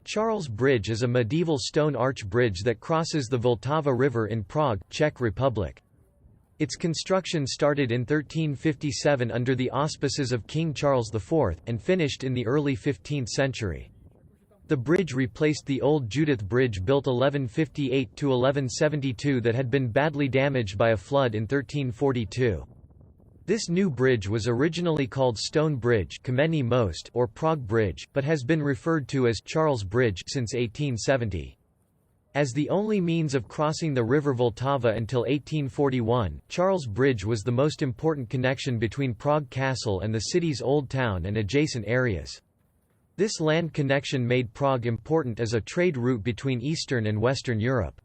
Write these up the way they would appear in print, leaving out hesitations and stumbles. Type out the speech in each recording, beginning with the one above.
Charles Bridge is a medieval stone arch bridge that crosses the Vltava River in Prague, Czech Republic. Its construction started in 1357 under the auspices of King Charles IV, and finished in the early 15th century. The bridge replaced the old Judith Bridge built 1158–1172 that had been badly damaged by a flood in 1342. This new bridge was originally called Stone Bridge Kamení most or Prague Bridge, but has been referred to as Charles Bridge since 1870. As the only means of crossing the river Vltava until 1841, Charles Bridge was the most important connection between Prague Castle and the city's old town and adjacent areas. This land connection made Prague important as a trade route between Eastern and Western Europe.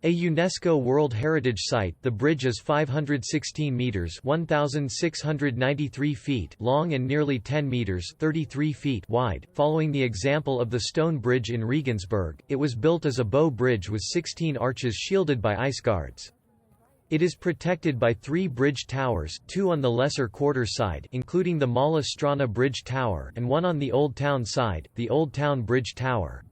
A UNESCO World Heritage Site, the bridge is 516 meters (1,693 feet) long and nearly 10 meters (33 feet) wide. Following the example of the stone bridge in Regensburg, it was built as a bow bridge with 16 arches shielded by ice guards. It is protected by 3 bridge towers, 2 on the lesser quarter side, including the Mala Strana Bridge Tower, and 1 on the Old Town side, the Old Town Bridge Tower.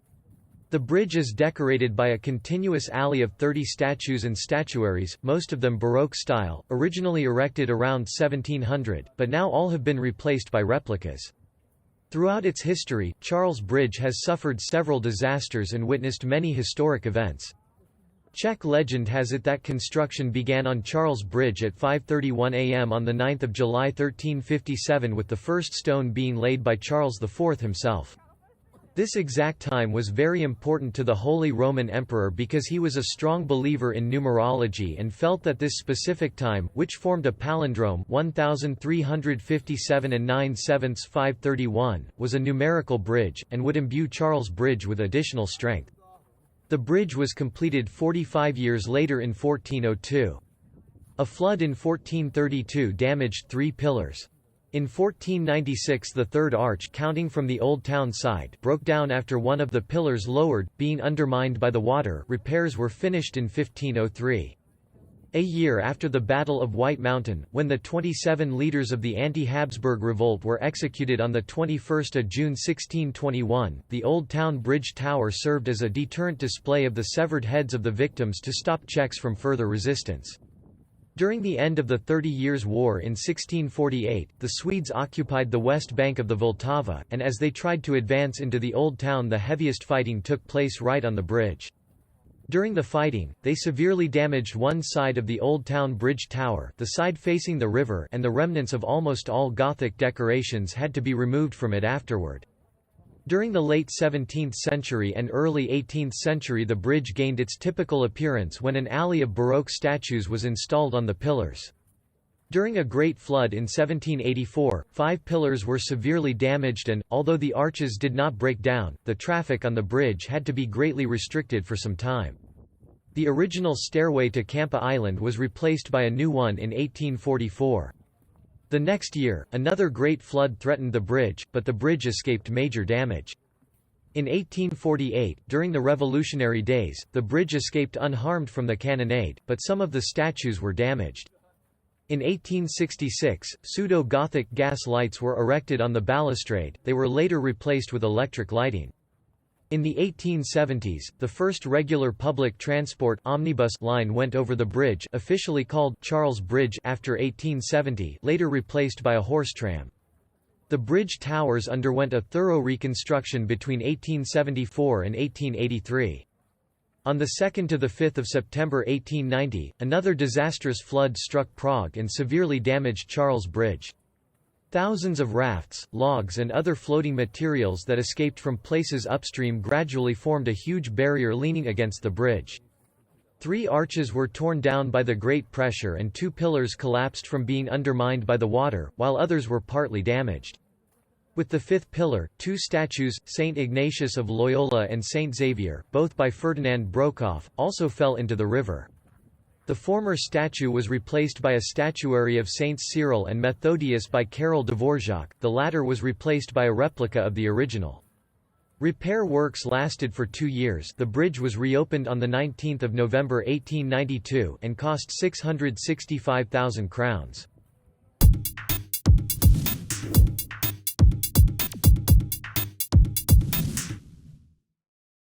The bridge is decorated by a continuous alley of 30 statues and statuaries, most of them Baroque style, originally erected around 1700, but now all have been replaced by replicas. Throughout its history, Charles Bridge has suffered several disasters and witnessed many historic events. Czech legend has it that construction began on Charles Bridge at 5:31 am on 9 July 1357 with the first stone being laid by Charles IV himself. This exact time was very important to the Holy Roman Emperor because he was a strong believer in numerology and felt that this specific time, which formed a palindrome 1357 and 9/7 531, was a numerical bridge, and would imbue Charles Bridge with additional strength. The bridge was completed 45 years later in 1402. A flood in 1432 damaged 3 pillars. In 1496 the third arch, counting from the Old Town side, broke down after one of the pillars lowered, being undermined by the water. Repairs were finished in 1503. A year after the Battle of White Mountain, when the 27 leaders of the anti-Habsburg revolt were executed on 21 June 1621, the Old Town Bridge Tower served as a deterrent display of the severed heads of the victims to stop Czechs from further resistance. During the end of the 30 Years' War in 1648, the Swedes occupied the west bank of the Vltava, and as they tried to advance into the Old Town the heaviest fighting took place right on the bridge. During the fighting, they severely damaged one side of the Old Town Bridge Tower, the side facing the river, and the remnants of almost all Gothic decorations had to be removed from it afterward. During the late 17th century and early 18th century the bridge gained its typical appearance when an alley of Baroque statues was installed on the pillars. During a great flood in 1784, 5 pillars were severely damaged and, although the arches did not break down, the traffic on the bridge had to be greatly restricted for some time. The original stairway to Campa Island was replaced by a new one in 1844. The next year, another great flood threatened the bridge, but the bridge escaped major damage. In 1848, during the Revolutionary days, the bridge escaped unharmed from the cannonade, but some of the statues were damaged. In 1866, pseudo-Gothic gas lights were erected on the balustrade. They were later replaced with electric lighting. In the 1870s, the first regular public transport omnibus line went over the bridge, officially called Charles Bridge after 1870, later replaced by a horse tram. The bridge towers underwent a thorough reconstruction between 1874 and 1883. On the 2nd to the 5th of September 1890, another disastrous flood struck Prague and severely damaged Charles Bridge. Thousands of rafts, logs and other floating materials that escaped from places upstream gradually formed a huge barrier leaning against the bridge. 3 arches were torn down by the great pressure and 2 pillars collapsed from being undermined by the water, while others were partly damaged. With the 5th pillar, 2 statues, Saint Ignatius of Loyola and Saint Xavier, both by Ferdinand Brokoff, also fell into the river. The former statue was replaced by a statuary of Saints Cyril and Methodius by Karel Dvořák, the latter was replaced by a replica of the original. Repair works lasted for 2 years. The bridge was reopened on 19 November 1892 and cost 665,000 crowns.